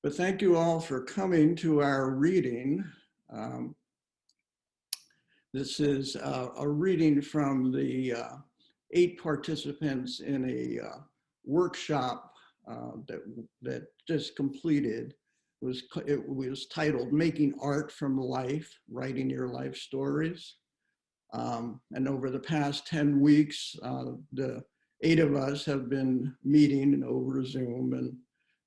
But thank you all for coming to our reading. This is a reading from the 8 participants in a workshop that just completed. It was titled Making Art from Life, Writing Your Life Stories. And over the past 10 weeks, the 8 of us have been meeting over Zoom and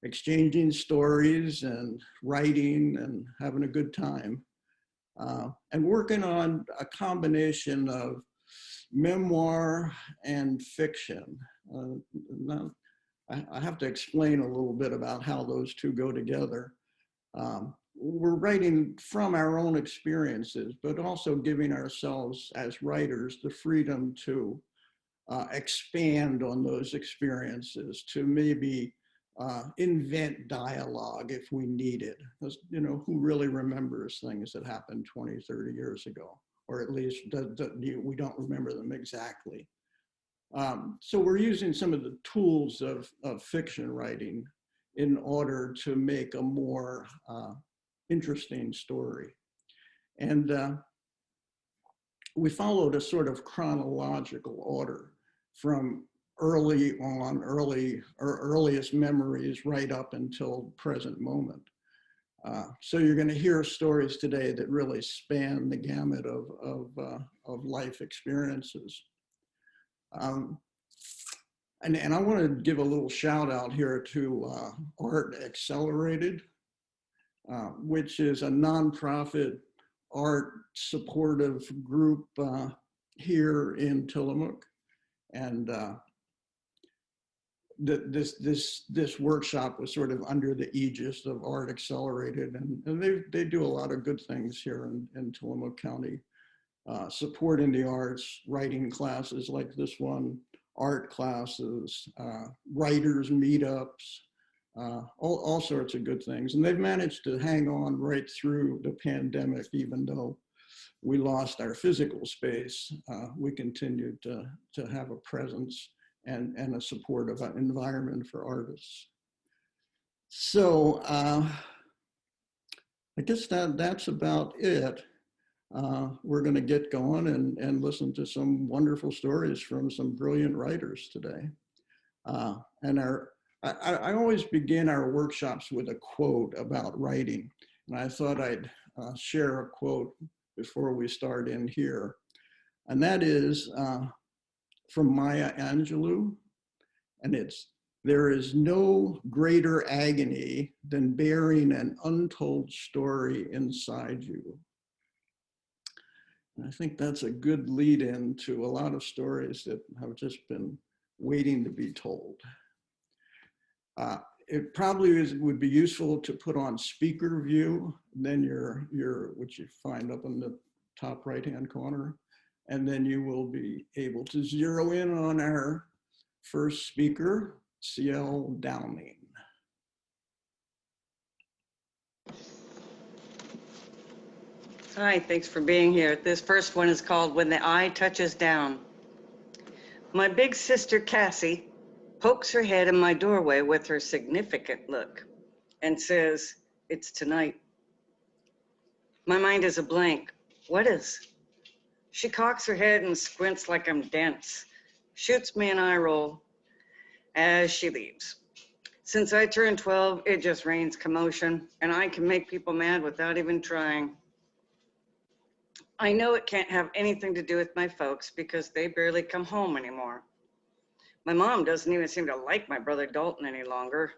exchanging stories and writing and having a good time. And working on a combination of memoir and fiction. Now, I have to explain a little bit about how those two go together. We're writing from our own experiences, but also giving ourselves as writers the freedom to expand on those experiences, to maybe invent dialogue if we need it. Because, you know, who really remembers things that happened 20, 30 years ago? Or at least we don't remember them exactly. So we're using some of the tools of fiction writing in order to make a more interesting story. And we followed a sort of chronological order from earliest memories right up until present moment. So you're going to hear stories today that really span the gamut of life experiences. And I want to give a little shout out here to Art Accelerated, which is a nonprofit art supportive group here in Tillamook. And this workshop was sort of under the aegis of Art Accelerated, and they do a lot of good things here in Tillamook County, supporting the arts, writing classes like this one, art classes, writers meetups, all sorts of good things. And they've managed to hang on right through the pandemic, even though we lost our physical space. We continued to have a presence and a supportive environment for artists. So I guess that's about it. We're going to get going and listen to some wonderful stories from some brilliant writers today. And I always begin our workshops with a quote about writing. And I thought I'd share a quote before we start in here. And that is from Maya Angelou. And it's, "There is no greater agony than bearing an untold story inside you." And I think that's a good lead in to a lot of stories that have just been waiting to be told. It probably would be useful to put on speaker view, then which you find up in the top right-hand corner, and then you will be able to zero in on our first speaker, Ciel Downing. Hi, thanks for being here. This first one is called When the Eye Touches Down. My big sister Cassie pokes her head in my doorway with her significant look and says, "It's tonight." My mind is a blank. What is? She cocks her head and squints like I'm dense, shoots me an eye roll as she leaves. Since I turned 12, it just rains commotion, and I can make people mad without even trying. I know it can't have anything to do with my folks because they barely come home anymore. My mom doesn't even seem to like my brother Dalton any longer.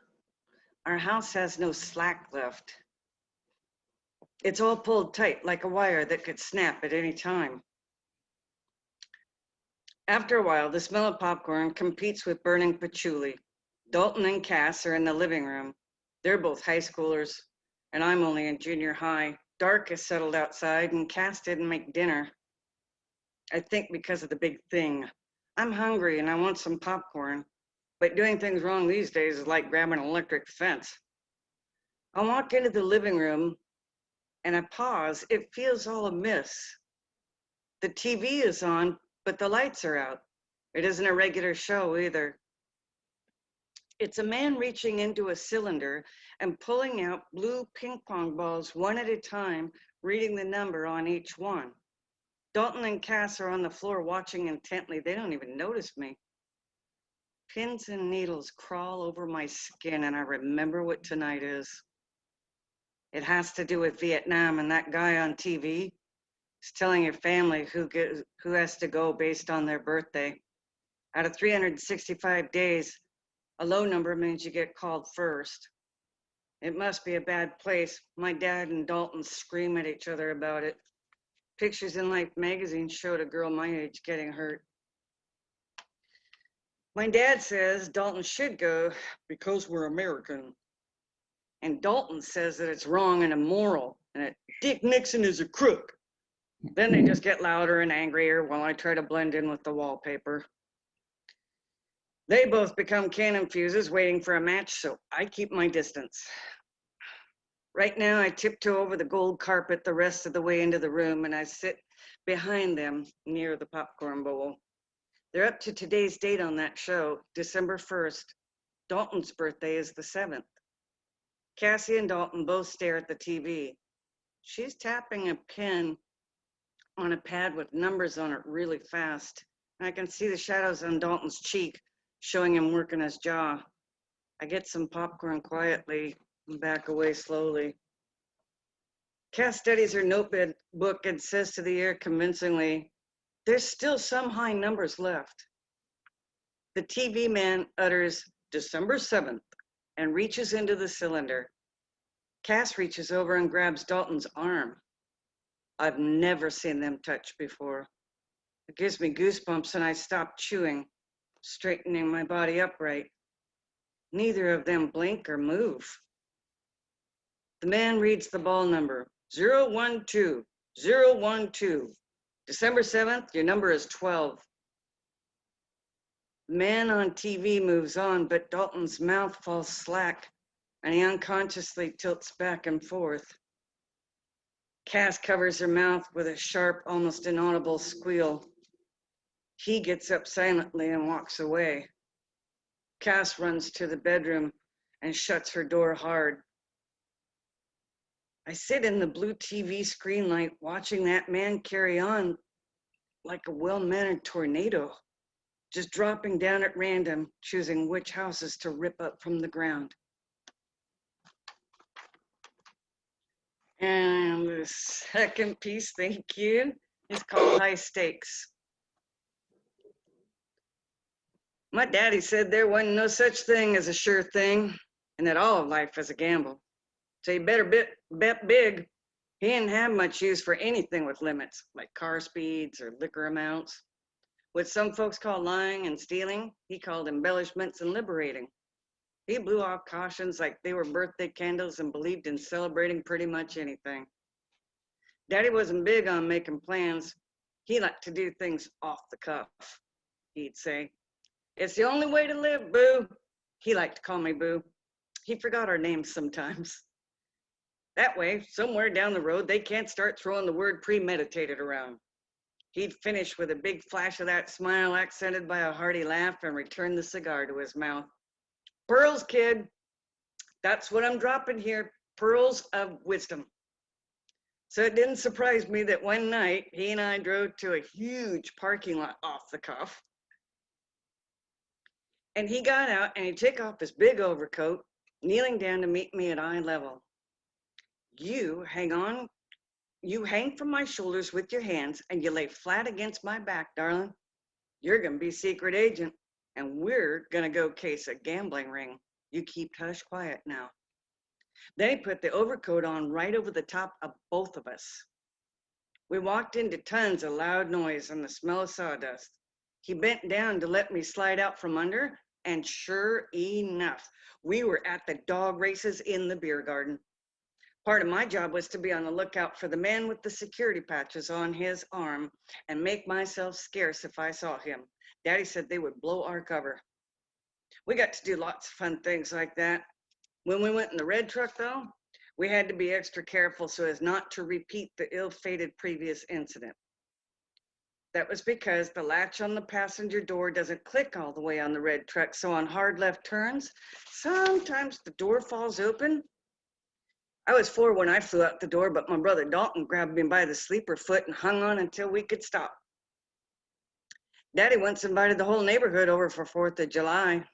Our house has no slack left. It's all pulled tight like a wire that could snap at any time. After a while, the smell of popcorn competes with burning patchouli. Dalton and Cass are in the living room. They're both high schoolers, and I'm only in junior high. Dark has settled outside, and Cass didn't make dinner. I think because of the big thing. I'm hungry, and I want some popcorn. But doing things wrong these days is like grabbing an electric fence. I walk into the living room, and I pause. It feels all amiss. The TV is on, but the lights are out. It isn't a regular show either. It's a man reaching into a cylinder and pulling out blue ping pong balls one at a time, reading the number on each one. Dalton and Cass are on the floor watching intently. They don't even notice me. Pins and needles crawl over my skin, and I remember what tonight is. It has to do with Vietnam, and that guy on TV is telling your family who has to go based on their birthday. Out of 365 days, a low number means you get called first. It must be a bad place. My dad and Dalton scream at each other about it. Pictures in Life magazine showed a girl my age getting hurt. My dad says Dalton should go because we're American. And Dalton says that it's wrong and immoral and that Dick Nixon is a crook. Then they just get louder and angrier while I try to blend in with the wallpaper. They both become cannon fuses waiting for a match, so I keep my distance. Right now, I tiptoe over the gold carpet the rest of the way into the room, and I sit behind them near the popcorn bowl. They're up to today's date on that show, December 1st. Dalton's birthday is the 7th. Cassie and Dalton both stare at the TV. She's tapping a pen on a pad with numbers on it really fast. I can see the shadows on Dalton's cheek, showing him working his jaw. I get some popcorn quietly and back away slowly. Cass studies her notebook and says to the air convincingly, "There's still some high numbers left." The TV man utters December 7th and reaches into the cylinder. Cass reaches over and grabs Dalton's arm. I've never seen them touch before. It gives me goosebumps and I stop chewing, straightening my body upright. Neither of them blink or move. The man reads the ball number, 012, 012. December 7th, your number is 12. The man on TV moves on, but Dalton's mouth falls slack and he unconsciously tilts back and forth. Cass covers her mouth with a sharp, almost inaudible squeal. He gets up silently and walks away. Cass runs to the bedroom and shuts her door hard. I sit in the blue TV screen light watching that man carry on like a well-mannered tornado, just dropping down at random, choosing which houses to rip up from the ground. And the second piece, thank you, is called High Stakes. My daddy said there wasn't no such thing as a sure thing, and that all of life is a gamble. So you better bet big. He didn't have much use for anything with limits, like car speeds or liquor amounts. What some folks call lying and stealing, he called embellishments and liberating. He blew off cautions like they were birthday candles and believed in celebrating pretty much anything. Daddy wasn't big on making plans. He liked to do things off the cuff, he'd say. It's the only way to live, Boo. He liked to call me Boo. He forgot our names sometimes. That way, somewhere down the road, they can't start throwing the word premeditated around. He'd finish with a big flash of that smile accented by a hearty laugh and return the cigar to his mouth. Pearls, kid. That's what I'm dropping here. Pearls of wisdom. So it didn't surprise me that one night he and I drove to a huge parking lot off the cuff. And he got out and he took off his big overcoat, kneeling down to meet me at eye level. You hang from my shoulders with your hands and you lay flat against my back, darling. You're gonna be secret agent and we're gonna go case a gambling ring. You keep hush quiet now. Then he put the overcoat on right over the top of both of us. We walked into tons of loud noise and the smell of sawdust. He bent down to let me slide out from under, and sure enough, we were at the dog races in the beer garden. Part of my job was to be on the lookout for the man with the security patches on his arm and make myself scarce if I saw him. Daddy said they would blow our cover. We got to do lots of fun things like that. When we went in the red truck, though, we had to be extra careful so as not to repeat the ill-fated previous incident. That was because the latch on the passenger door doesn't click all the way on the red truck. So on hard left turns, sometimes the door falls open. I was 4 when I flew out the door, but my brother Dalton grabbed me by the sleeper foot and hung on until we could stop. Daddy once invited the whole neighborhood over for 4th of July.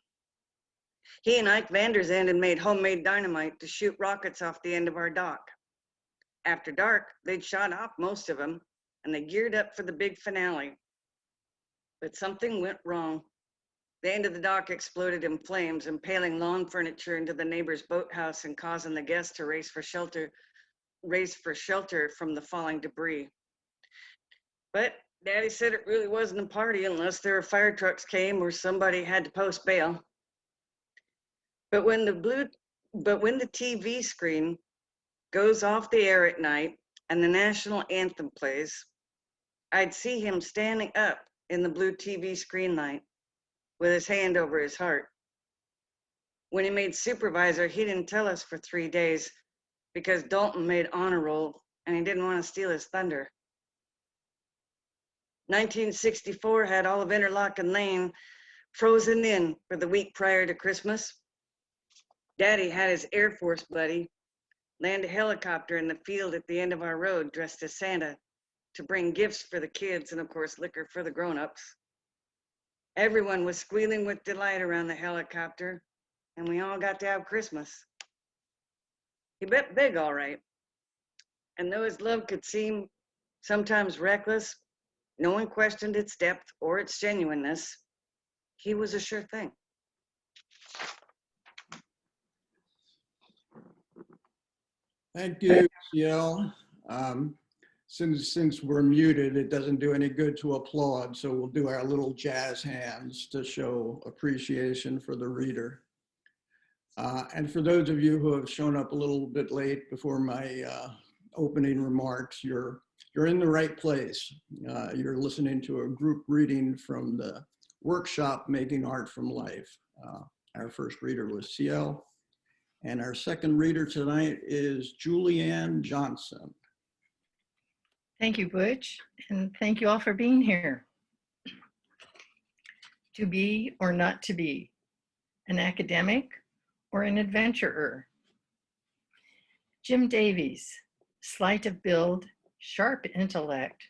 He and Ike Vanderzand had made homemade dynamite to shoot rockets off the end of our dock. After dark, they'd shot off most of them, and they geared up for the big finale. But something went wrong. The end of the dock exploded in flames, impaling lawn furniture into the neighbor's boathouse and causing the guests to race for shelter from the falling debris. But Daddy said it really wasn't a party unless there were fire trucks came or somebody had to post bail. But when the TV screen goes off the air at night and the national anthem plays, I'd see him standing up in the blue TV screen light with his hand over his heart. When he made supervisor, he didn't tell us for 3 days because Dalton made honor roll and he didn't want to steal his thunder. 1964 had all of Interlochen Lane frozen in for the week prior to Christmas. Daddy had his Air Force buddy land a helicopter in the field at the end of our road dressed as Santa to bring gifts for the kids and, of course, liquor for the grown-ups. Everyone was squealing with delight around the helicopter, and we all got to have Christmas. He bet big, all right. And though his love could seem sometimes reckless, no one questioned its depth or its genuineness. He was a sure thing. Thank you, Ciel. Since we're muted, it doesn't do any good to applaud, so we'll do our little jazz hands to show appreciation for the reader. And for those of you who have shown up a little bit late before my opening remarks, you're in the right place. You're listening to a group reading from the workshop, Making Art from Life. Our first reader was Ciel, and our second reader tonight is Julianne Johnson. Thank you, Butch, and thank you all for being here. To be or not to be, an academic or an adventurer. Jim Davies, slight of build, sharp intellect,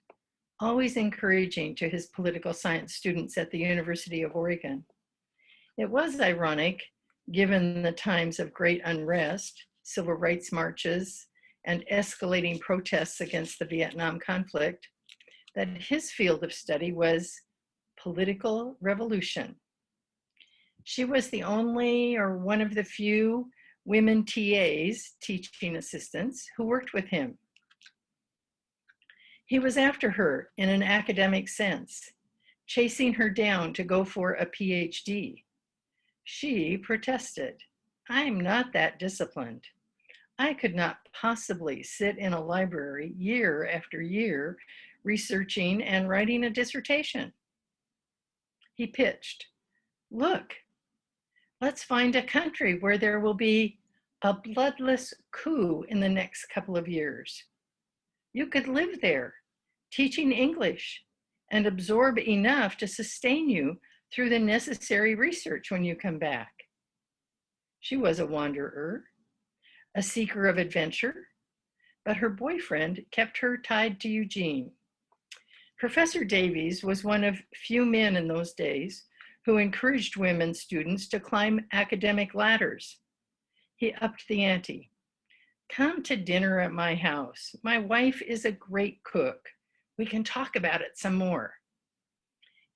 always encouraging to his political science students at the University of Oregon. It was ironic, given the times of great unrest, civil rights marches, and escalating protests against the Vietnam conflict, that his field of study was political revolution. She was the only or one of the few women TAs, teaching assistants, who worked with him. He was after her in an academic sense, chasing her down to go for a PhD. She protested. I'm not that disciplined. I could not possibly sit in a library year after year researching and writing a dissertation. He pitched, look, let's find a country where there will be a bloodless coup in the next couple of years. You could live there, teaching English, and absorb enough to sustain you through the necessary research when you come back. She was a wanderer, a seeker of adventure, but her boyfriend kept her tied to Eugene. Professor Davies was one of few men in those days who encouraged women students to climb academic ladders. He upped the ante. Come to dinner at my house. My wife is a great cook. We can talk about it some more.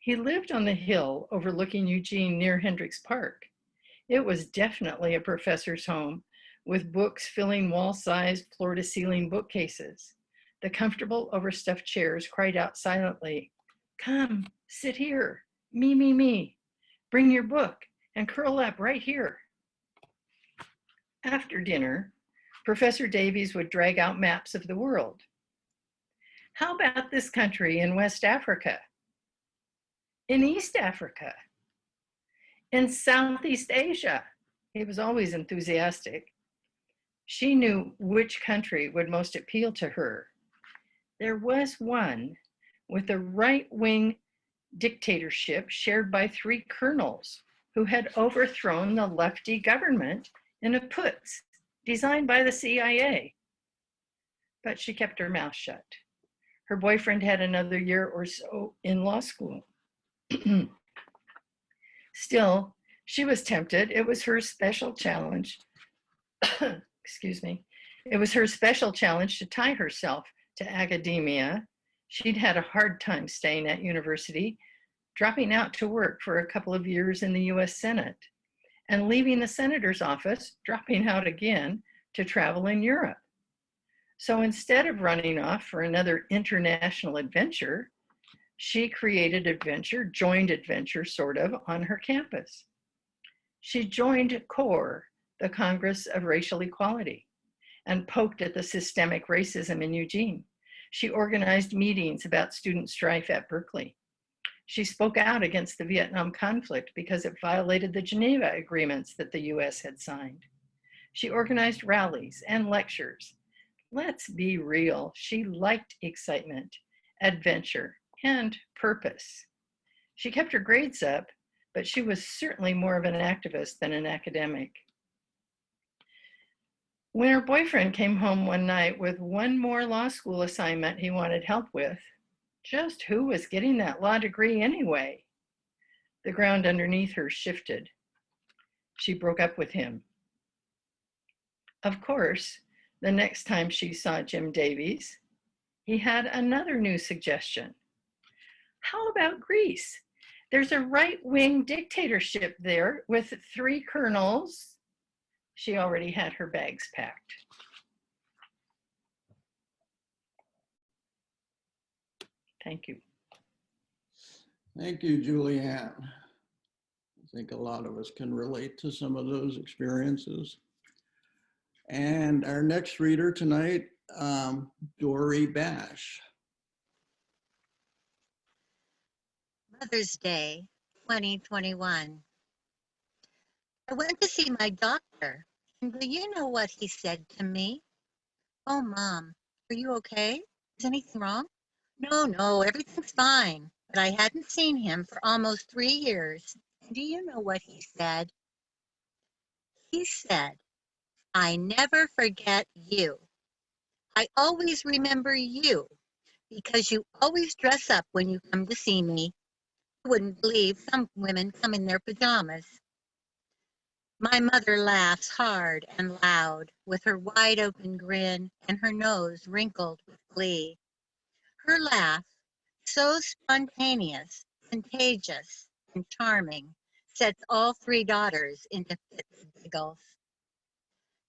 He lived on the hill overlooking Eugene near Hendricks Park. It was definitely a professor's home, with books filling wall-sized, floor-to-ceiling bookcases. The comfortable, overstuffed chairs cried out silently, come, sit here, me, me, me. Bring your book and curl up right here. After dinner, Professor Davies would drag out maps of the world. How about this country in West Africa? In East Africa? In Southeast Asia? He was always enthusiastic. She knew which country would most appeal to her. There was one with a right-wing dictatorship shared by 3 colonels who had overthrown the lefty government in a putsch designed by the CIA. But she kept her mouth shut. Her boyfriend had another year or so in law school. Still, she was tempted. It was her special challenge. Excuse me. It was her special challenge to tie herself to academia. She'd had a hard time staying at university, dropping out to work for a couple of years in the US Senate, and leaving the senator's office, dropping out again to travel in Europe. So instead of running off for another international adventure, she created adventure, joined adventure sort of, on her campus. She joined CORE, the Congress of Racial Equality, and poked at the systemic racism in Eugene. She organized meetings about student strife at Berkeley. She spoke out against the Vietnam conflict because it violated the Geneva agreements that the US had signed. She organized rallies and lectures. Let's be real, she liked excitement, adventure, and purpose. She kept her grades up, but she was certainly more of an activist than an academic. When her boyfriend came home one night with one more law school assignment he wanted help with, just who was getting that law degree anyway? The ground underneath her shifted. She broke up with him. Of course, the next time she saw Jim Davies, he had another new suggestion. How about Greece? There's a right-wing dictatorship there with 3 colonels. She already had her bags packed. Thank you. Thank you, Julianne. I think a lot of us can relate to some of those experiences. And our next reader tonight, Dori Bash. Mother's Day 2021. I went to see my doctor, and do you know what he said to me? "Oh, Mom, are you okay? Is anything wrong?" No, everything's fine. But I hadn't seen him for almost 3 years. And do you know what he said? He said, "I never forget you. I always remember you because you always dress up when you come to see me. You wouldn't believe some women come in their pajamas." My mother laughs hard and loud with her wide open grin and her nose wrinkled with glee. Her laugh, so spontaneous, contagious, and charming, sets all 3 daughters into fits of giggles.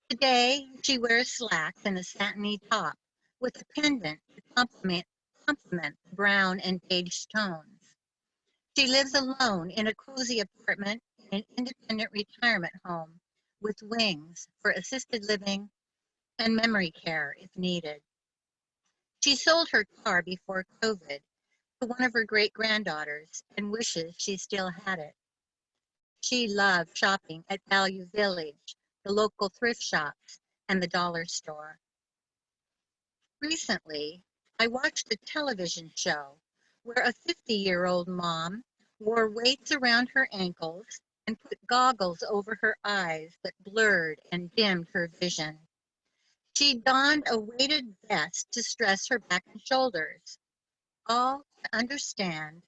Today, she wears slacks and a satiny top with a pendant to complement the brown and beige tones. She lives alone in a cozy apartment in an independent retirement home with wings for assisted living and memory care if needed. She sold her car before COVID to one of her great-granddaughters and wishes she still had it. She loved shopping at Value Village, the local thrift shops, and the dollar store. Recently, I watched a television show where a 50-year-old mom wore weights around her ankles and put goggles over her eyes that blurred and dimmed her vision. She donned a weighted vest to stress her back and shoulders, all to understand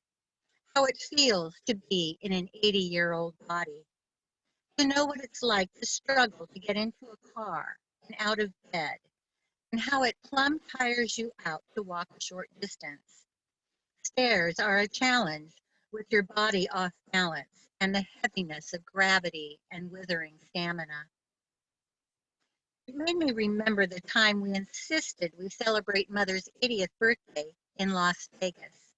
how it feels to be in an 80-year-old body, to know what it's like to struggle to get into a car and out of bed, and how it plumb tires you out to walk a short distance. Stairs are a challenge with your body off balance and the heaviness of gravity and withering stamina. It made me remember the time we insisted we celebrate Mother's 80th birthday in Las Vegas.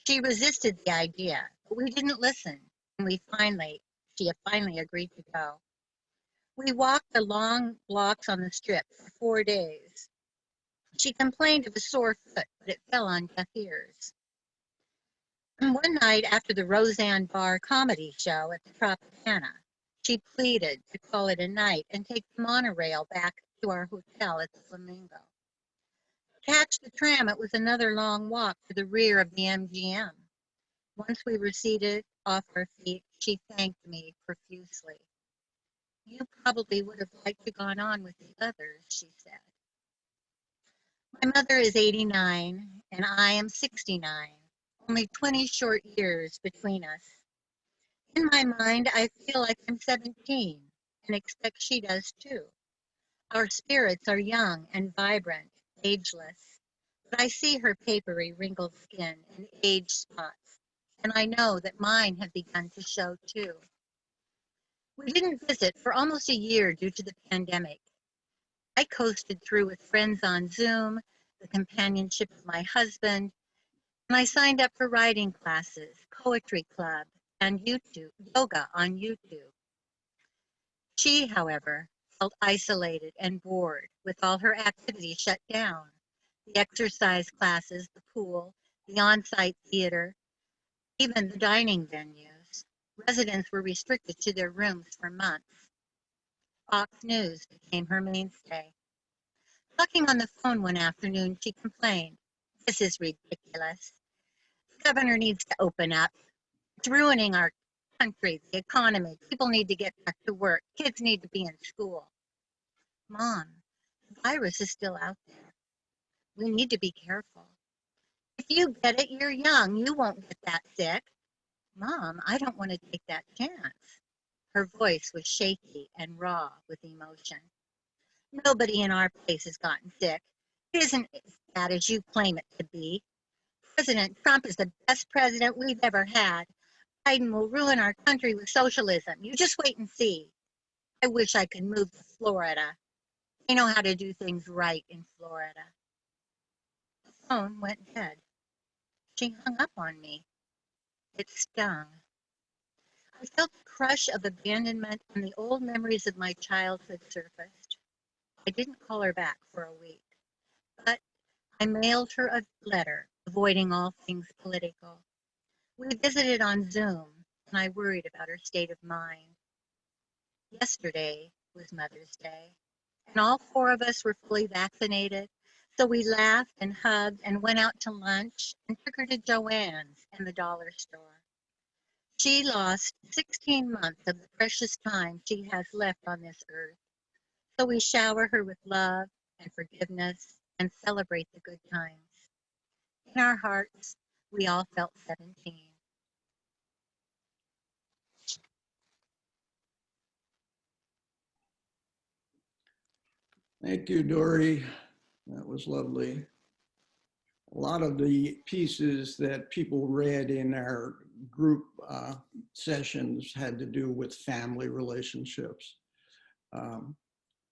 She resisted the idea, but we didn't listen, and she finally agreed to go. We walked the long blocks on the strip for 4 days. She complained of a sore foot, but it fell on deaf ears. And one night after the Roseanne Barr comedy show at the Tropicana, she pleaded to call it a night and take the monorail back to our hotel at the Flamingo. catch the tram, it was another long walk to the rear of the MGM. Once we were seated off our feet, she thanked me profusely. You probably would have liked to gone on with the others, she said. My mother is 89 and I am 69, only 20 short years between us. In my mind, I feel like I'm 17 and expect she does too. Our spirits are young and vibrant, ageless, but I see her papery, wrinkled skin and age spots, and I know that mine have begun to show too. We didn't visit for almost a year due to the pandemic. I coasted through with friends on Zoom, the companionship of my husband, and I signed up for writing classes, poetry club, and yoga on YouTube. She, however, felt isolated and bored with all her activities shut down. The exercise classes, the pool, the on-site theater, even the dining venues. Residents were restricted to their rooms for months. Fox News became her mainstay. Talking on the phone one afternoon, she complained, "This is ridiculous. The governor needs to open up. It's ruining our country, the economy. People need to get back to work. Kids need to be in school." Mom, the virus is still out there. We need to be careful. If you get it, you're young. You won't get that sick. Mom, I don't want to take that chance. Her voice was shaky and raw with emotion. Nobody in our place has gotten sick. It isn't as bad as you claim it to be. President Trump is the best president we've ever had. Biden will ruin our country with socialism. You just wait and see. I wish I could move to Florida. They know how to do things right in Florida. The phone went dead. She hung up on me. It stung. I felt the crush of abandonment and the old memories of my childhood surfaced. I didn't call her back for a week, but I mailed her a letter, avoiding all things political. We visited on Zoom, and I worried about her state of mind. Yesterday was Mother's Day, and all four of us were fully vaccinated, so we laughed and hugged and went out to lunch and took her to Joann's and the dollar store. She lost 16 months of the precious time she has left on this earth, so we shower her with love and forgiveness and celebrate the good times. In our hearts, we all felt 17. Thank you, Dori. That was lovely. A lot of the pieces that people read in our group sessions had to do with family relationships.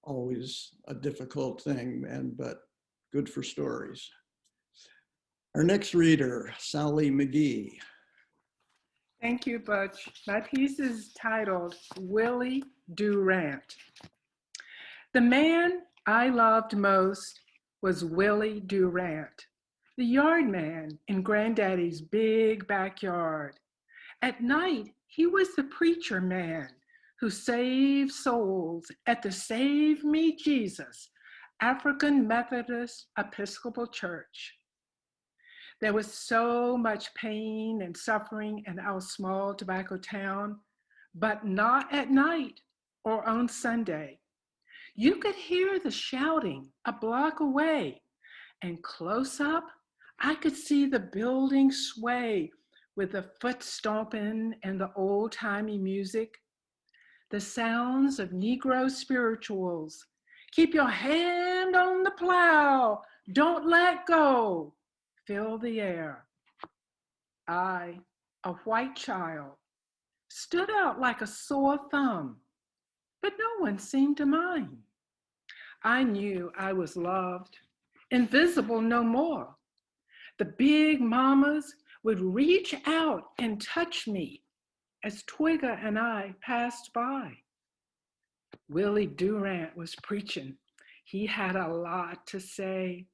Always a difficult thing, but good for stories. Our next reader, Sally McGee. Thank you, Butch. My piece is titled Willie Durant. The man I loved most was Willie Durant, the yard man in Granddaddy's big backyard. At night, he was the preacher man who saved souls at the Save Me Jesus African Methodist Episcopal Church. There was so much pain and suffering in our small tobacco town, but not at night or on Sunday. You could hear the shouting a block away, and close up, I could see the building sway with the foot stomping and the old-timey music. The sounds of Negro spirituals. Keep your hand on the plow, don't let go. Fill the air. I, a white child, stood out like a sore thumb, but no one seemed to mind. I knew I was loved, invisible no more. The big mamas would reach out and touch me as Twigger and I passed by. Willie Durant was preaching. He had a lot to say,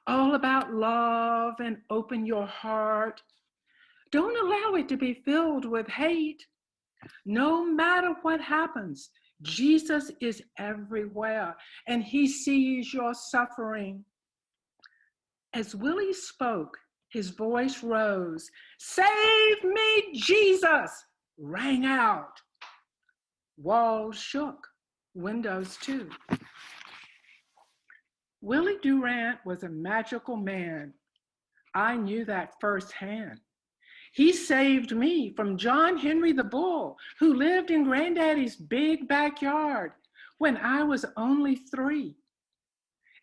all about love and open your heart. Don't allow it to be filled with hate. No matter what happens, Jesus is everywhere and he sees your suffering. As Willie spoke, his voice rose. "Save me, Jesus!" rang out. Walls shook, windows too. Willie Durant was a magical man. I knew that firsthand. He saved me from John Henry the Bull, who lived in Granddaddy's big backyard when I was only 3.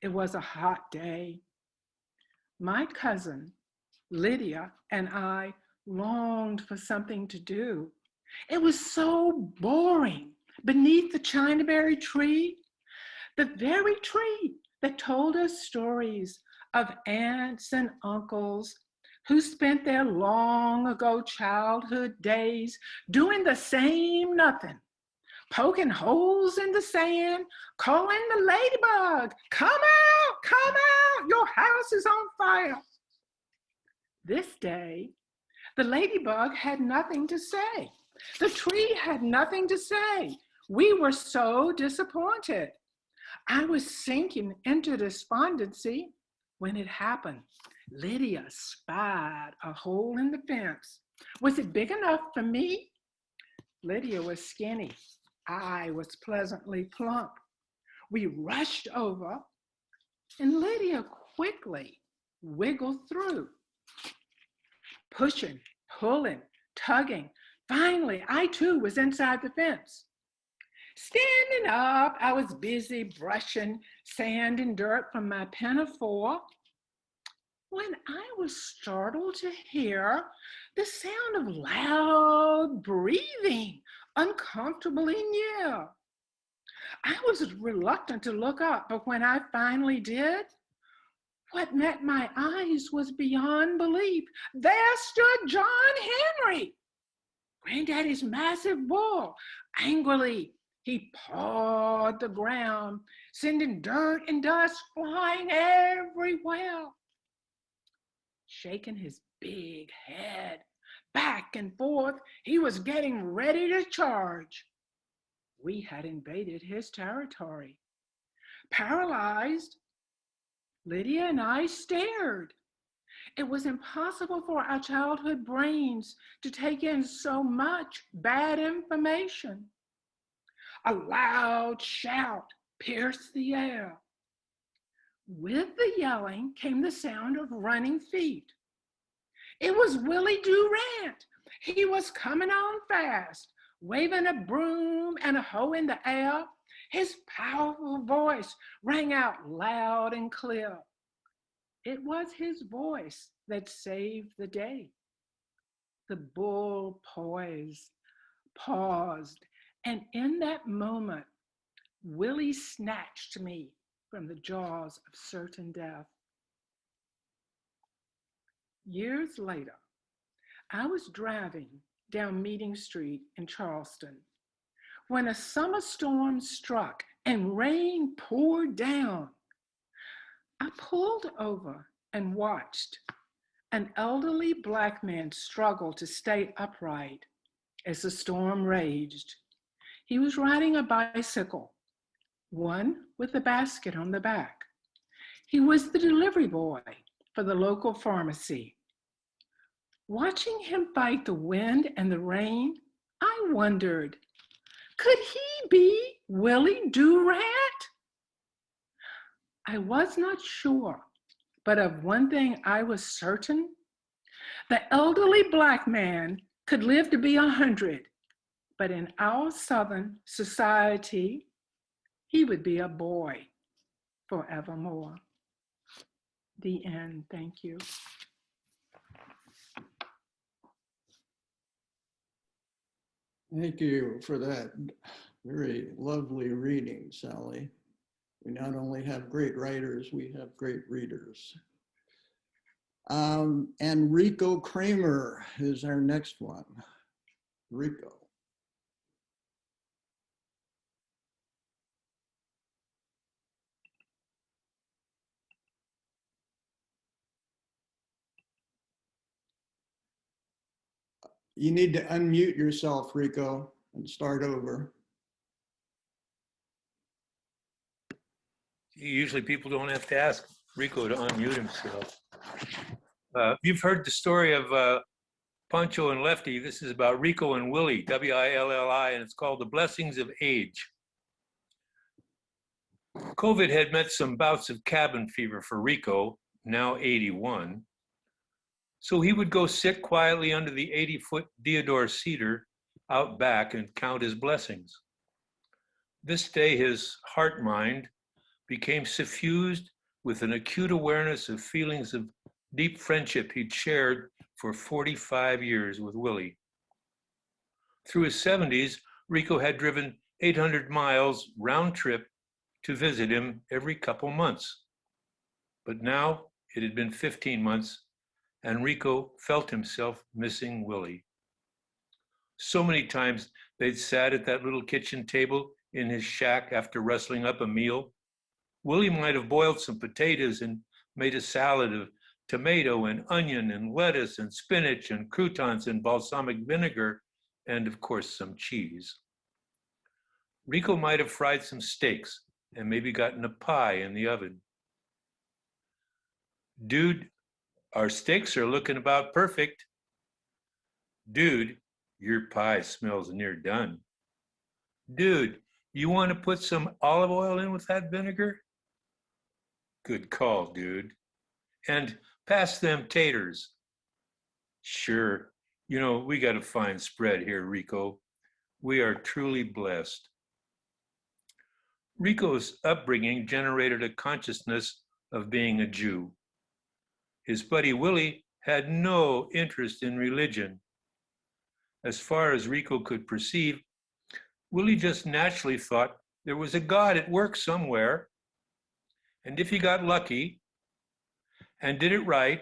It was a hot day. My cousin, Lydia, and I longed for something to do. It was so boring beneath the chinaberry tree, the very tree that told us stories of aunts and uncles who spent their long ago childhood days doing the same nothing, poking holes in the sand, calling the ladybug, "Come out, your house is on fire." This day, the ladybug had nothing to say. The tree had nothing to say. We were so disappointed. I was sinking into despondency when it happened. Lydia spied a hole in the fence. Was it big enough for me? Lydia was skinny. I was pleasantly plump. We rushed over, and Lydia quickly wiggled through, pushing, pulling, tugging. Finally, I too was inside the fence. Standing up, I was busy brushing sand and dirt from my pinafore when I was startled to hear the sound of loud breathing uncomfortably near. I was reluctant to look up, but when I finally did, what met my eyes was beyond belief. There stood John Henry, Granddaddy's massive bull. Angrily, he pawed the ground, sending dirt and dust flying everywhere. Shaking his big head back and forth, he was getting ready to charge. We had invaded his territory. Paralyzed, Lydia and I stared. It was impossible for our childhood brains to take in so much bad information. A loud shout pierced the air. With the yelling came the sound of running feet. It was Willie Durant. He was coming on fast, waving a broom and a hoe in the air. His powerful voice rang out loud and clear. It was his voice that saved the day. The bull paused, and in that moment, Willie snatched me from the jaws of certain death. Years later, I was driving down Meeting Street in Charleston when a summer storm struck and rain poured down. I pulled over and watched an elderly Black man struggle to stay upright as the storm raged. He was riding a bicycle, one with a basket on the back. He was the delivery boy for the local pharmacy. Watching him fight the wind and the rain, I wondered, could he be Willie Durant? I was not sure, but of one thing I was certain. The elderly Black man could live to be 100, but in our Southern society, he would be a boy forevermore. The end. Thank you. Thank you for that very lovely reading, Sally. We not only have great writers, we have great readers. And Rico Kramer is our next one. Rico. You need to unmute yourself, Rico, and start over. Usually people don't have to ask Rico to unmute himself. You've heard the story of Pancho and Lefty. This is about Rico and Willie, W-I-L-L-I, and it's called The Blessings of Age. COVID had meant some bouts of cabin fever for Rico, now 81. So he would go sit quietly under the 80-foot deodar cedar out back and count his blessings. This day, his heart-mind became suffused with an acute awareness of feelings of deep friendship he'd shared for 45 years with Willie. Through his 70s, Rico had driven 800 miles round trip to visit him every couple months. But now it had been 15 months, and Rico felt himself missing Willie. So many times they'd sat at that little kitchen table in his shack after wrestling up a meal. Willie might have boiled some potatoes and made a salad of tomato and onion and lettuce and spinach and croutons and balsamic vinegar and, of course, some cheese. Rico might have fried some steaks and maybe gotten a pie in the oven. Dude, our steaks are looking about perfect. Dude, your pie smells near done. Dude, you want to put some olive oil in with that vinegar? Good call, dude. And pass them taters. Sure. You know, we got a fine spread here, Rico. We are truly blessed. Rico's upbringing generated a consciousness of being a Jew. His buddy Willie had no interest in religion. As far as Rico could perceive, Willie just naturally thought there was a God at work somewhere, and if he got lucky and did it right,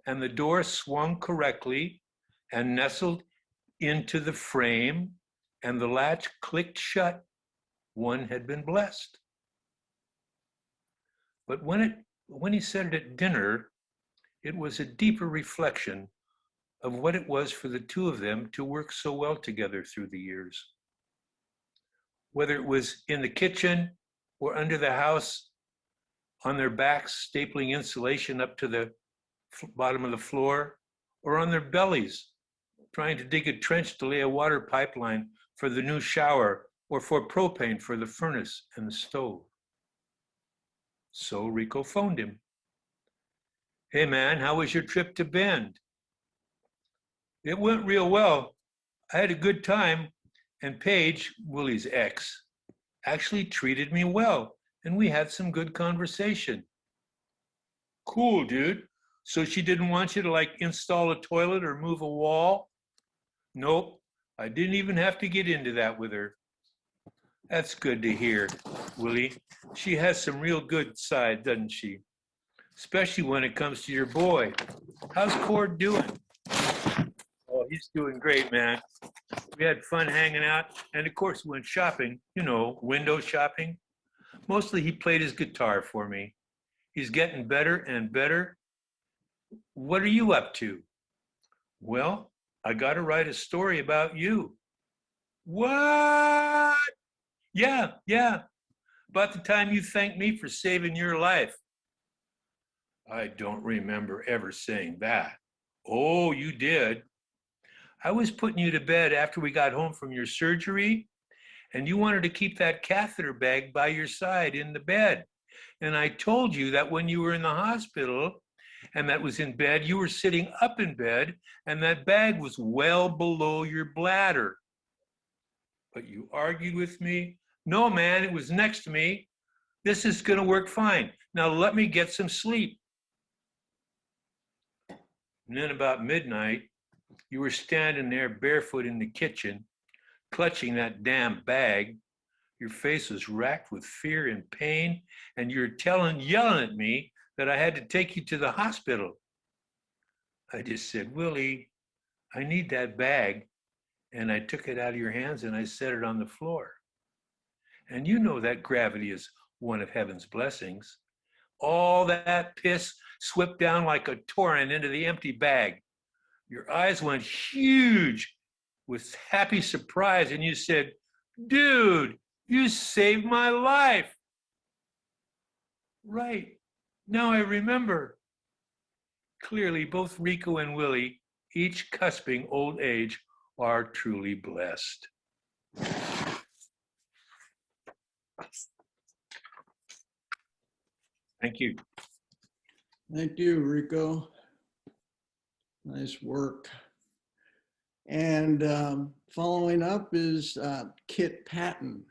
and the door swung correctly and nestled into the frame, and the latch clicked shut, one had been blessed. But when he said it at dinner, it was a deeper reflection of what it was for the two of them to work so well together through the years. Whether it was in the kitchen or under the house, on their backs, stapling insulation up to the bottom of the floor, or on their bellies, trying to dig a trench to lay a water pipeline for the new shower or for propane for the furnace and the stove. So Rico phoned him. Hey man, how was your trip to Bend? It went real well. I had a good time, and Paige, Willie's ex, actually treated me well, and we had some good conversation. Cool, dude. So she didn't want you to like install a toilet or move a wall? Nope, I didn't even have to get into that with her. That's good to hear, Willie. She has some real good side, doesn't she? Especially when it comes to your boy. How's Cord doing? Oh, he's doing great, man. We had fun hanging out, and of course went shopping, you know, window shopping. Mostly he played his guitar for me. He's getting better and better. What are you up to? Well, I got to write a story about you. What? Yeah. About the time you thanked me for saving your life. I don't remember ever saying that. Oh, you did. I was putting you to bed after we got home from your surgery, and you wanted to keep that catheter bag by your side in the bed. And I told you that when you were in the hospital and that was in bed, you were sitting up in bed and that bag was well below your bladder. But you argued with me. No, man, it was next to me. This is going to work fine. Now let me get some sleep. And then about midnight, you were standing there barefoot in the kitchen, clutching that damn bag. Your face was racked with fear and pain, and you're yelling at me that I had to take you to the hospital. I just said, Willie, I need that bag. And I took it out of your hands and I set it on the floor. And you know that gravity is one of heaven's blessings. All that piss swept down like a torrent into the empty bag. Your eyes went huge with happy surprise, and you said, dude, you saved my life. Right, Now I remember. Clearly, both Rico and Willie, each cusping old age, are truly blessed. Thank you. Thank you, Rico. Nice work. And following up is Kitt Patten.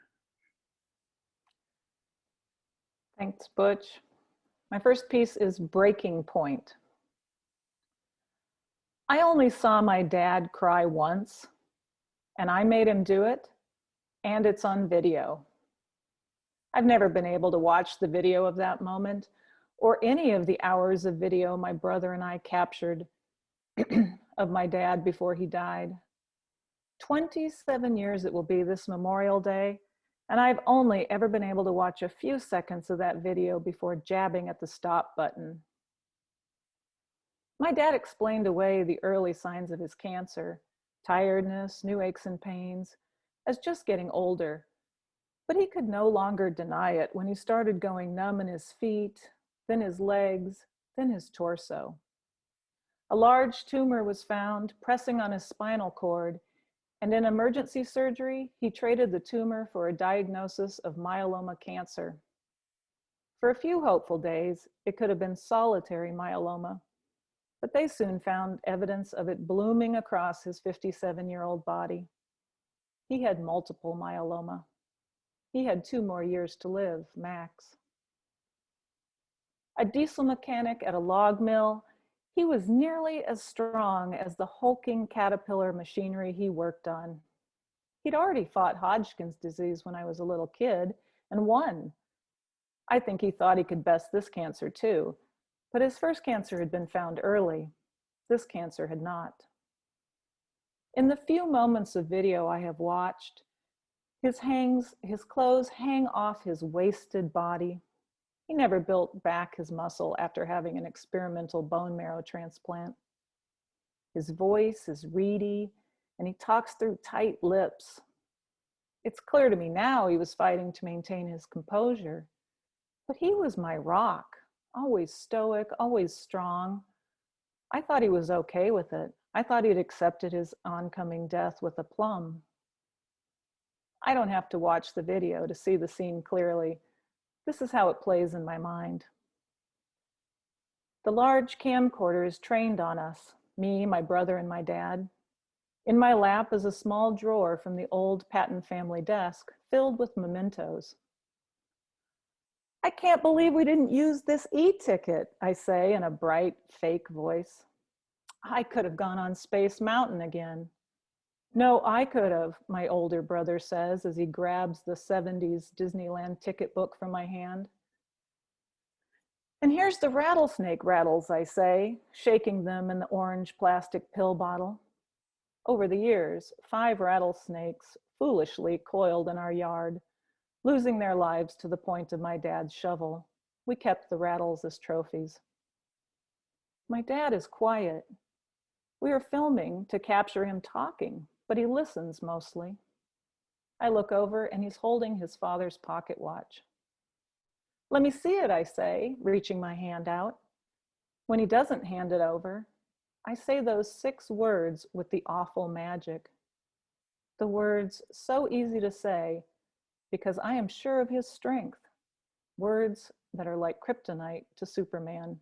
Thanks, Butch. My first piece is Breaking Point. I only saw my dad cry once, and I made him do it, and it's on video. I've never been able to watch the video of that moment or any of the hours of video my brother and I captured of my dad before he died. 27 years it will be this Memorial Day, and I've only ever been able to watch a few seconds of that video before jabbing at the stop button. My dad explained away the early signs of his cancer, tiredness, new aches and pains, as just getting older. But he could no longer deny it when he started going numb in his feet, then his legs, then his torso. A large tumor was found pressing on his spinal cord, and in emergency surgery, he traded the tumor for a diagnosis of myeloma cancer. For a few hopeful days, it could have been solitary myeloma, but they soon found evidence of it blooming across his 57-year-old body. He had multiple myeloma. He had 2 more years to live, max. A diesel mechanic at a log mill, he was nearly as strong as the hulking caterpillar machinery he worked on. He'd already fought Hodgkin's disease when I was a little kid and won. I think he thought he could best this cancer too, but his first cancer had been found early. This cancer had not. In the few moments of video I have watched, his clothes hang off his wasted body. He never built back his muscle after having an experimental bone marrow transplant. His voice is reedy, and he talks through tight lips. It's clear to me now he was fighting to maintain his composure, but he was my rock, always stoic, always strong. I thought he was okay with it. I thought he'd accepted his oncoming death with aplomb. I don't have to watch the video to see the scene clearly. This is how it plays in my mind. The large camcorder is trained on us, me, my brother, and my dad. In my lap is a small drawer from the old Patten family desk filled with mementos. I can't believe we didn't use this e-ticket, I say in a bright, fake voice. I could have gone on Space Mountain again. No, I could have, my older brother says as he grabs the 70s Disneyland ticket book from my hand. And here's the rattlesnake rattles, I say, shaking them in the orange plastic pill bottle. Over the years, 5 rattlesnakes foolishly coiled in our yard, losing their lives to the point of my dad's shovel. We kept the rattles as trophies. My dad is quiet. We are filming to capture him talking, but he listens mostly. I look over and he's holding his father's pocket watch. Let me see it, I say, reaching my hand out. When he doesn't hand it over, I say those 6 words with the awful magic. The words so easy to say because I am sure of his strength. Words that are like kryptonite to Superman.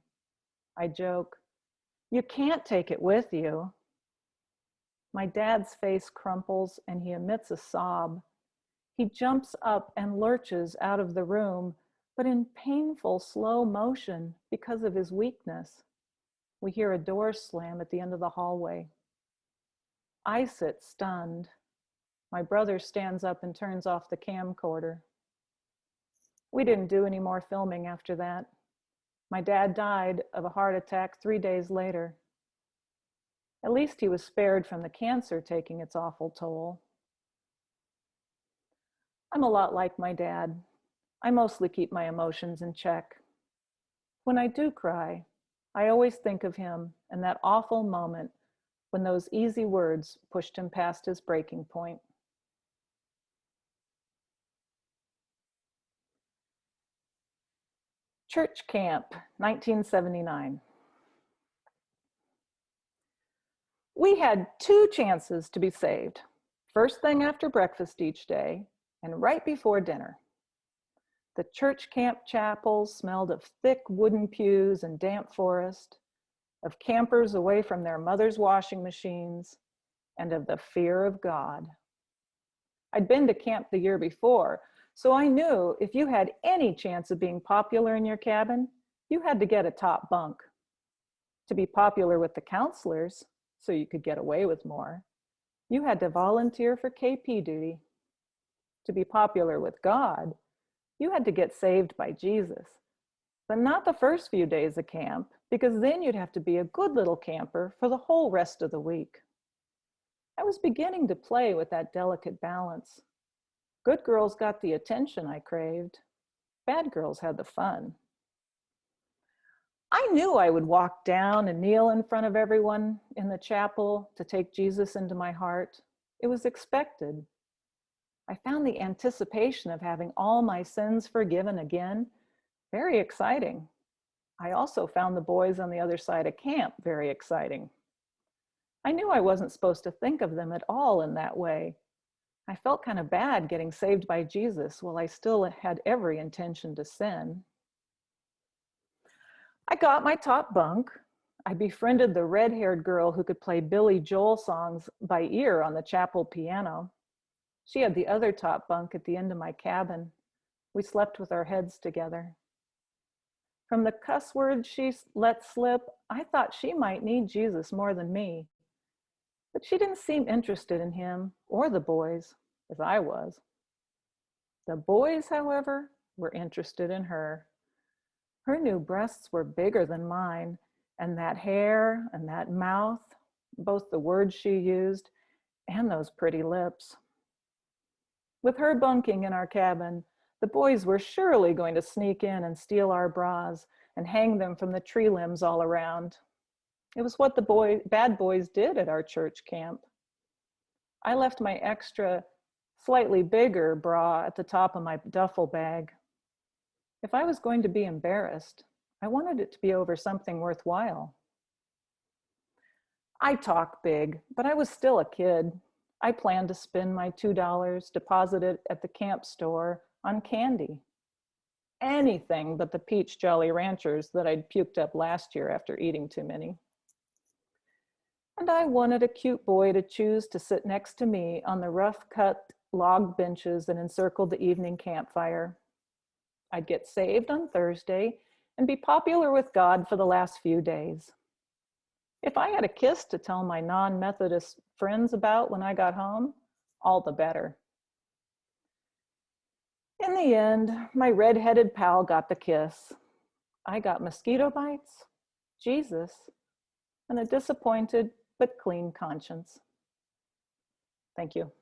I joke, "You can't take it with you." My dad's face crumples and he emits a sob. He jumps up and lurches out of the room, but in painful slow motion because of his weakness. We hear a door slam at the end of the hallway. I sit stunned. My brother stands up and turns off the camcorder. We didn't do any more filming after that. My dad died of a heart attack 3 days later. At least he was spared from the cancer taking its awful toll. I'm a lot like my dad. I mostly keep my emotions in check. When I do cry, I always think of him and that awful moment when those easy words pushed him past his breaking point. Church camp, 1979. We had 2 chances to be saved. First thing after breakfast each day and right before dinner. The church camp chapels smelled of thick wooden pews and damp forest, of campers away from their mother's washing machines, and of the fear of God. I'd been to camp the year before, so I knew if you had any chance of being popular in your cabin, you had to get a top bunk. To be popular with the counselors, so you could get away with more, you had to volunteer for KP duty. To be popular with God, you had to get saved by Jesus. But not the first few days of camp, because then you'd have to be a good little camper for the whole rest of the week. I was beginning to play with that delicate balance. Good girls got the attention I craved. Bad girls had the fun. I knew I would walk down and kneel in front of everyone in the chapel to take Jesus into my heart. It was expected. I found the anticipation of having all my sins forgiven again very exciting. I also found the boys on the other side of camp very exciting. I knew I wasn't supposed to think of them at all in that way. I felt kind of bad getting saved by Jesus while I still had every intention to sin. I got my top bunk. I befriended the red-haired girl who could play Billy Joel songs by ear on the chapel piano. She had the other top bunk at the end of my cabin. We slept with our heads together. From the cuss words she let slip, I thought she might need Jesus more than me. But she didn't seem interested in him or the boys, as I was. The boys, however, were interested in her. Her new breasts were bigger than mine, and that hair and that mouth, both the words she used and those pretty lips. With her bunking in our cabin, the boys were surely going to sneak in and steal our bras and hang them from the tree limbs all around. It was what the bad boys did at our church camp. I left my extra, slightly bigger bra at the top of my duffel bag. If I was going to be embarrassed, I wanted it to be over something worthwhile. I talk big, but I was still a kid. I planned to spend my $2 deposited at the camp store on candy. Anything but the peach Jolly Ranchers that I'd puked up last year after eating too many. And I wanted a cute boy to choose to sit next to me on the rough-cut log benches that encircled the evening campfire. I'd get saved on Thursday and be popular with God for the last few days. If I had a kiss to tell my non-Methodist friends about when I got home, all the better. In the end, my red-headed pal got the kiss. I got mosquito bites, Jesus, and a disappointed but clean conscience. Thank you.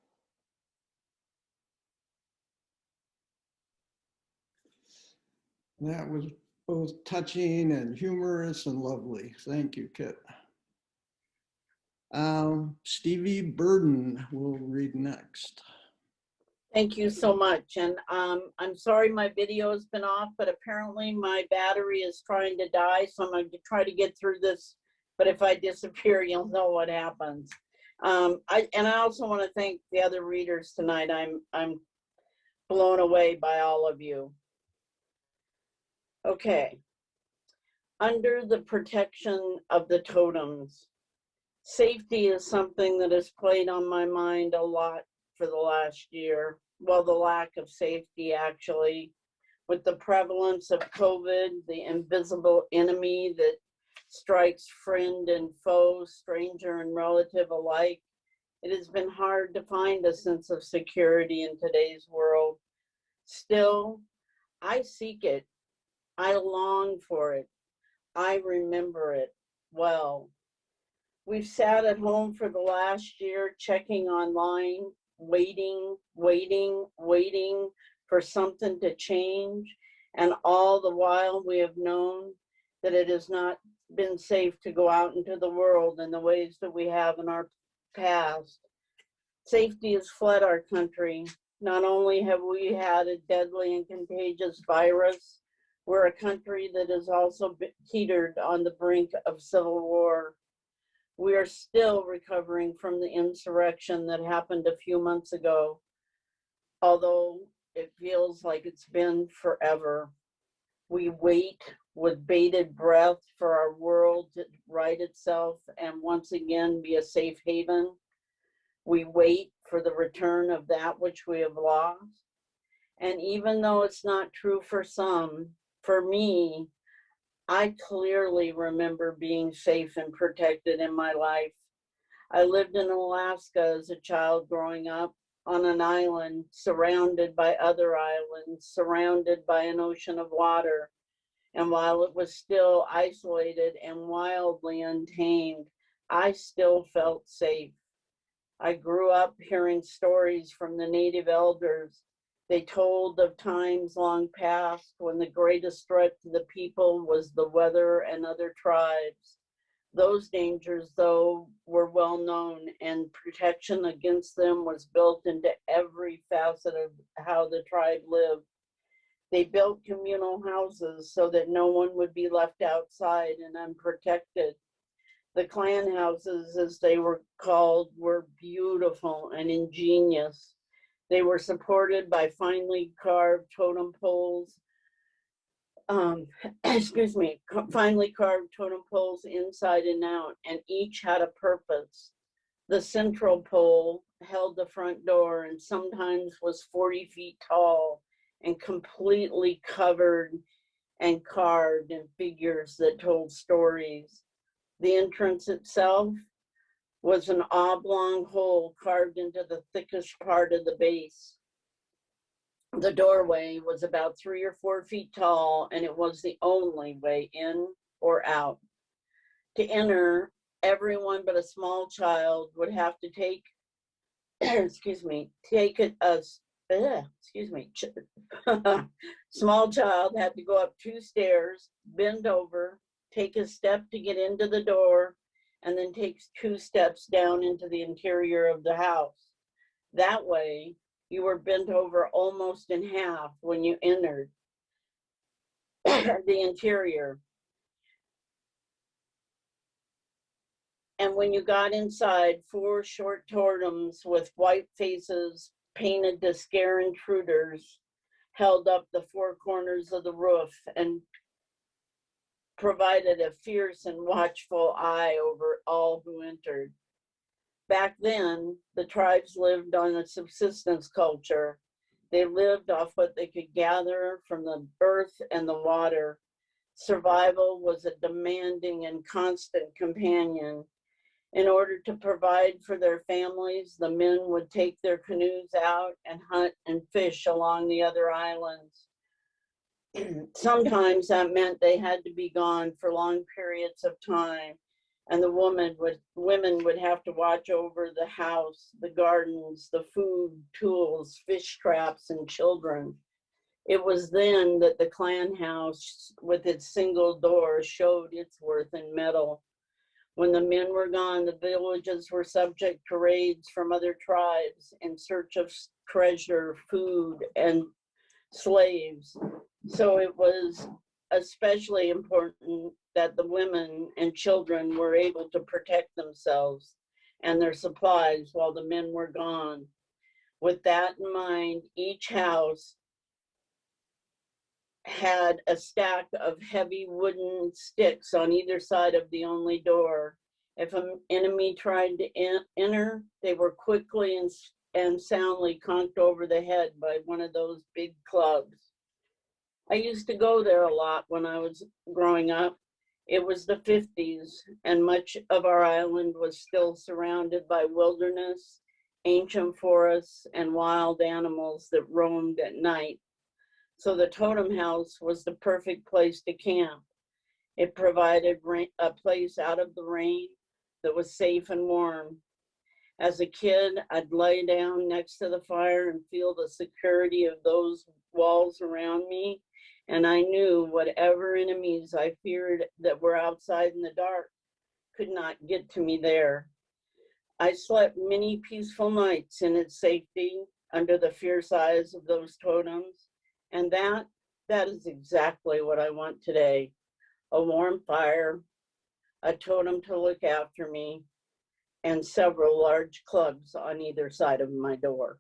That was both touching and humorous and lovely. Thank you, Kitt. Stevie Burden will read next. Thank you so much. And I'm sorry my video has been off, but apparently my battery is trying to die. So I'm going to try to get through this. But if I disappear, you'll know what happens. I also want to thank the other readers tonight. I'm blown away by all of you. Okay. Under the protection of the totems, safety is something that has played on my mind a lot for the last year. Well, the lack of safety, actually, with the prevalence of COVID, the invisible enemy that strikes friend and foe, stranger and relative alike. It has been hard to find a sense of security in today's world. Still, I seek it. I long for it. I remember it well. We've sat at home for the last year, checking online, waiting for something to change. And all the while we have known that it has not been safe to go out into the world in the ways that we have in our past. Safety has fled our country. Not only have we had a deadly and contagious virus, We're a country that is also teetered on the brink of civil war. We are still recovering from the insurrection that happened a few months ago, although it feels like it's been forever. We wait with bated breath for our world to right itself and once again be a safe haven. We wait for the return of that which we have lost. And even though it's not true for some, for me, I clearly remember being safe and protected in my life. I lived in Alaska as a child growing up on an island, surrounded by other islands, surrounded by an ocean of water. And while it was still isolated and wildly untamed, I still felt safe. I grew up hearing stories from the native elders. They told of times long past when the greatest threat to the people was the weather and other tribes. Those dangers, though, were well known, and protection against them was built into every facet of how the tribe lived. They built communal houses so that no one would be left outside and unprotected. The clan houses, as they were called, were beautiful and ingenious. They were supported by finely carved totem poles, finely carved totem poles inside and out, and each had a purpose. The central pole held the front door and sometimes was 40 feet tall and completely covered and carved in figures that told stories. The entrance itself was an oblong hole carved into the thickest part of the base. The doorway was about 3 or 4 feet tall, and it was the only way in or out. To enter, everyone but a small child would have to take, small child had to go up 2 stairs, bend over, take a step to get into the door, and then takes 2 steps down into the interior of the house. That way, you were bent over almost in half when you entered the interior. And when you got inside, 4 short totems with white faces painted to scare intruders held up the 4 corners of the roof and provided a fierce and watchful eye over all who entered. Back then, the tribes lived on a subsistence culture. They lived off what they could gather from the earth and the water. Survival was a demanding and constant companion. In order to provide for their families, the men would take their canoes out and hunt and fish along the other islands. Sometimes that meant they had to be gone for long periods of time, and the women would have to watch over the house, the gardens, the food, tools, fish traps, and children. It was then that the clan house with its single door showed its worth in metal. When the men were gone, the villages were subject to raids from other tribes in search of treasure, food, and slaves. So it was especially important that the women and children were able to protect themselves and their supplies while the men were gone. With that in mind, each house had a stack of heavy wooden sticks on either side of the only door. If an enemy tried to enter, they were quickly and soundly conked over the head by one of those big clubs. I used to go there a lot when I was growing up. It was the 50s, and much of our island was still surrounded by wilderness, ancient forests, and wild animals that roamed at night. So the totem house was the perfect place to camp. It provided a place out of the rain that was safe and warm. As a kid, I'd lay down next to the fire and feel the security of those walls around me. And I knew whatever enemies I feared that were outside in the dark could not get to me there. I slept many peaceful nights in its safety under the fierce eyes of those totems. And that That is exactly what I want today. A warm fire, a totem to look after me, and several large clubs on either side of my door.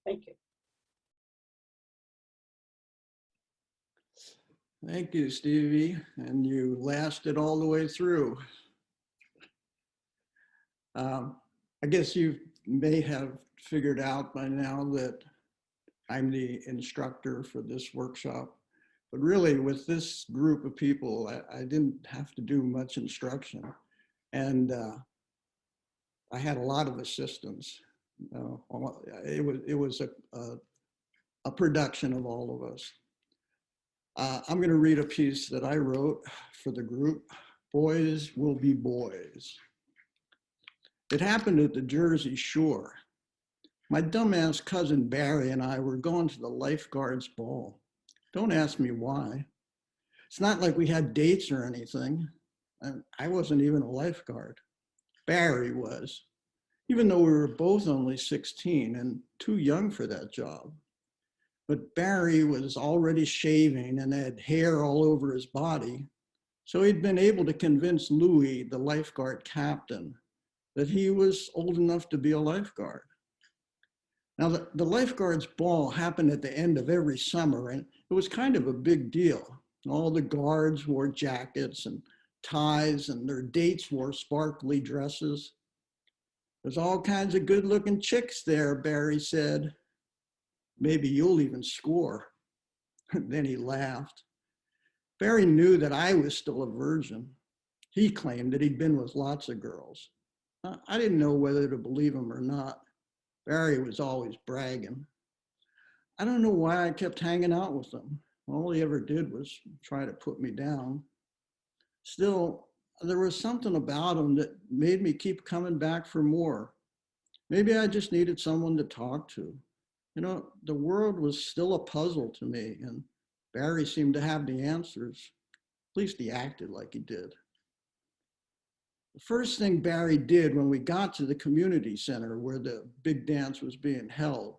Thank you. Thank you, Stevie. And you lasted all the way through. I guess you may have figured out by now that I'm the instructor for this workshop. But really, with this group of people, I didn't have to do much instruction. And I had a lot of assistance. It was a production of all of us. I'm going to read a piece that I wrote for the group, Boys Will Be Boys. It happened at the Jersey Shore. My dumbass cousin Barry and I were going to the lifeguards ball. Don't ask me why. It's not like we had dates or anything. And I wasn't even a lifeguard. Barry was, even though we were both only 16 and too young for that job. But Barry was already shaving and had hair all over his body. So he'd been able to convince Louis, the lifeguard captain, that he was old enough to be a lifeguard. Now, the lifeguards ball happened at the end of every summer, and it was kind of a big deal. All the guards wore jackets and ties, and their dates wore sparkly dresses. There's all kinds of good-looking chicks there, Barry said. Maybe you'll even score. Then he laughed. Barry knew that I was still a virgin. He claimed that he'd been with lots of girls. I didn't know whether to believe him or not. Barry was always bragging. I don't know why I kept hanging out with him. All he ever did was try to put me down. Still, there was something about him that made me keep coming back for more. Maybe I just needed someone to talk to. You know, the world was still a puzzle to me, and Barry seemed to have the answers. At least he acted like he did. The first thing Barry did when we got to the community center where the big dance was being held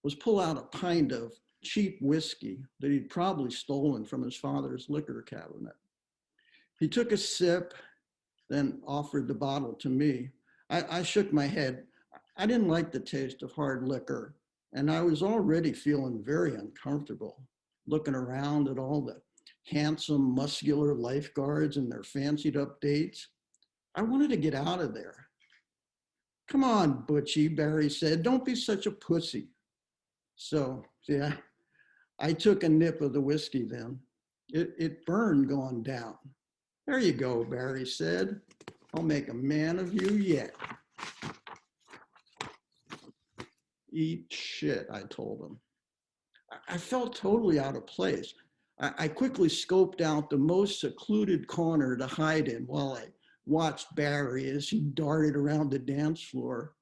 was pull out a pint of cheap whiskey that he'd probably stolen from his father's liquor cabinet. He took a sip, then offered the bottle to me. I shook my head. I didn't like the taste of hard liquor, and I was already feeling very uncomfortable, looking around at all the handsome, muscular lifeguards and their fancied up dates. I wanted to get out of there. Come on, Butchie, Barry said, don't be such a pussy. So, yeah, I took a nip of the whiskey then. It burned going down. There you go, Barry said. I'll make a man of you yet. Eat shit, I told him. I felt totally out of place. I quickly scoped out the most secluded corner to hide in while I watched Barry as he darted around the dance floor,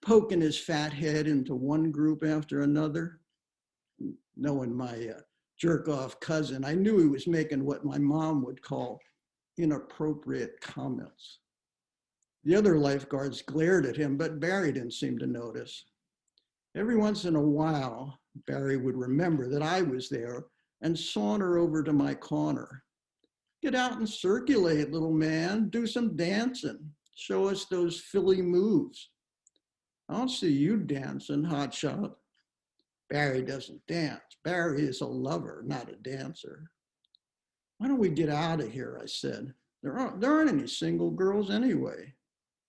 poking his fat head into one group after another. Knowing my jerk-off cousin, I knew he was making what my mom would call inappropriate comments. The other lifeguards glared at him, but Barry didn't seem to notice. Every once in a while, Barry would remember that I was there and saunter over to my corner. Get out and circulate, little man. Do some dancing. Show us those Philly moves. I don't see you dancing, hotshot. Barry doesn't dance. Barry is a lover, not a dancer. Why don't we get out of here, I said. There aren't any single girls anyway.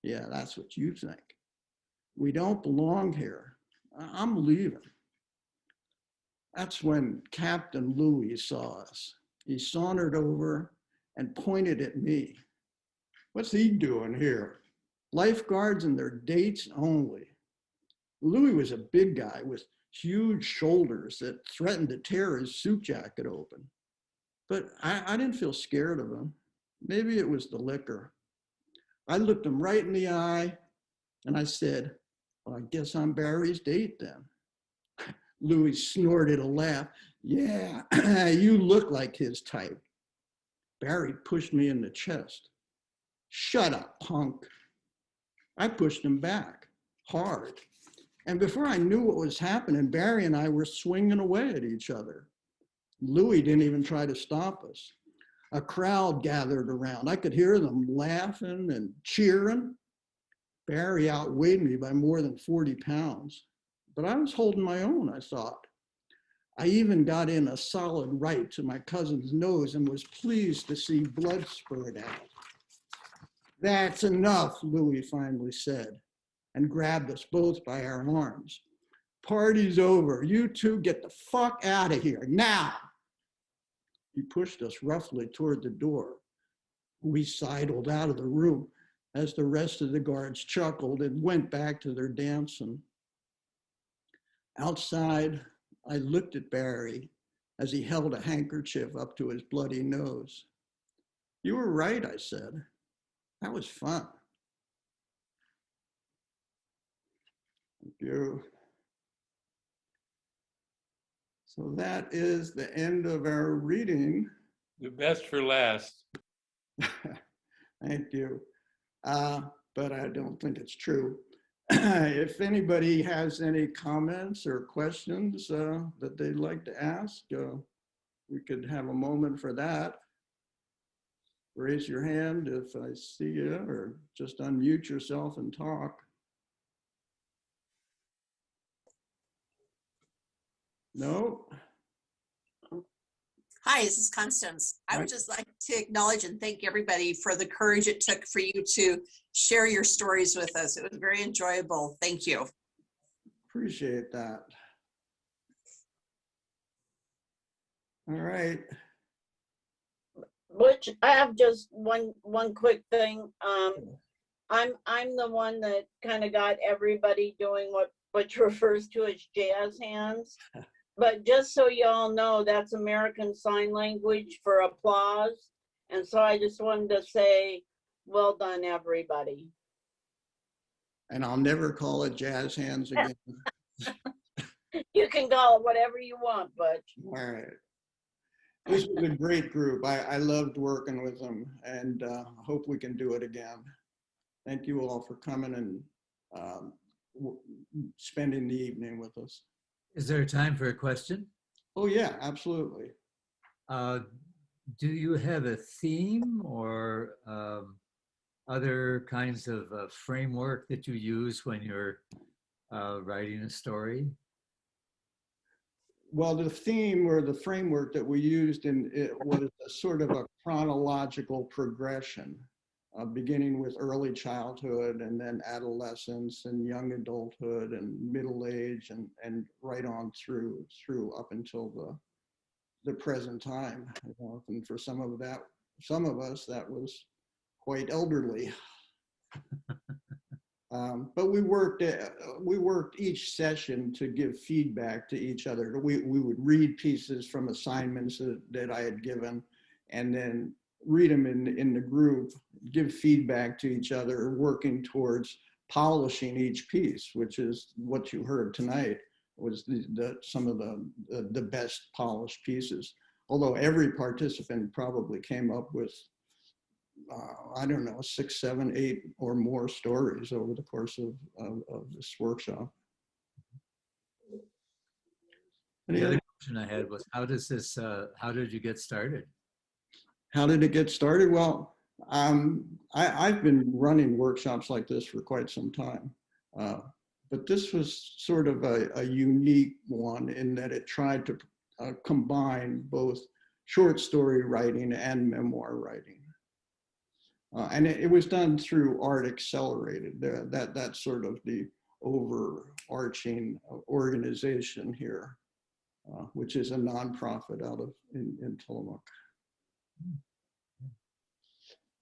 Yeah, that's what you think. We don't belong here. I'm leaving. That's when Captain Louis saw us. He sauntered over and pointed at me. What's he doing here? Lifeguards and their dates only. Louis was a big guy with huge shoulders that threatened to tear his suit jacket open. But I didn't feel scared of him. Maybe it was the liquor. I looked him right in the eye and I said, well, I guess I'm Barry's date then. Louis snorted a laugh. Yeah, you look like his type. Barry pushed me in the chest. Shut up, punk. I pushed him back, hard. And before I knew what was happening, Barry and I were swinging away at each other. Louis didn't even try to stop us. A crowd gathered around. I could hear them laughing and cheering. Barry outweighed me by more than 40 pounds, but I was holding my own, I thought. I even got in a solid right to my cousin's nose and was pleased to see blood spurt out. "That's enough," Louis finally said, and grabbed us both by our arms. "Party's over. You two get the fuck out of here, now." He pushed us roughly toward the door. We sidled out of the room as the rest of the guards chuckled and went back to their dancing. Outside, I looked at Barry as he held a handkerchief up to his bloody nose. "You were right," I said. "That was fun." Thank you. So that is the end of our reading. The best for last. Thank you. But I don't think it's true. If anybody has any comments or questions that they'd like to ask, we could have a moment for that. Raise your hand if I see you, or just unmute yourself and talk. No? Hi, this is Constance. I would just like to acknowledge and thank everybody for the courage it took for you to share your stories with us. It was very enjoyable. Thank you. Appreciate that. All right. Butch, I have just one quick thing. I'm the one that kind of got everybody doing what Butch refers to as jazz hands. But just so y'all know, that's American Sign Language for applause. And so I just wanted to say, well done, everybody. And I'll never call it jazz hands again. You can call it whatever you want, Butch. All right. This was a great group. I loved working with them, and hope we can do it again. Thank you all for coming and spending the evening with us. Is there time for a question? Oh yeah, absolutely. Do you have a theme or other kinds of framework that you use when you're writing a story? Well, the theme or the framework that we used in it was a sort of a chronological progression, beginning with early childhood and then adolescence and young adulthood and middle age and right on through up until the present time. And for some of us, that was quite elderly. But we worked each session to give feedback to each other. We would read pieces from assignments that I had given, and then read them in the group, give feedback to each other, working towards polishing each piece, which is what you heard tonight, was some of the best polished pieces. Although every participant probably came up with I don't know, 6, 7, 8 or more stories over the course of this workshop. The other question I had was, how did you get started? How did it get started? Well, I've been running workshops like this for quite some time, but this was sort of a unique one in that it tried to combine both short story writing and memoir writing. And it was done through Art Accelerated. That's sort of the overarching organization here, which is a nonprofit out of in Tillamook.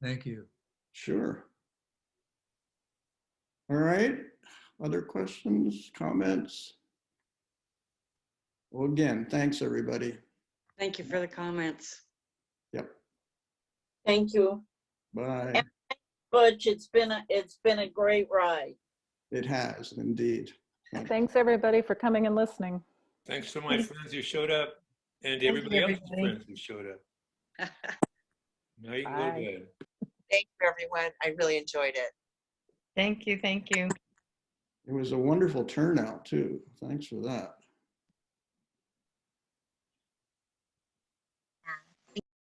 Thank you. Sure. All right. Other questions, comments? Well, again, thanks everybody. Thank you for the comments. Yep. Thank you. Bye. And Butch, it's been a great ride. It has indeed. Thanks everybody for coming and listening. Thanks to my friends who showed up and to everybody else's friends who showed up. Now you can go to bed. Thank you, everyone. I really enjoyed it. Thank you. Thank you. It was a wonderful turnout too. Thanks for that.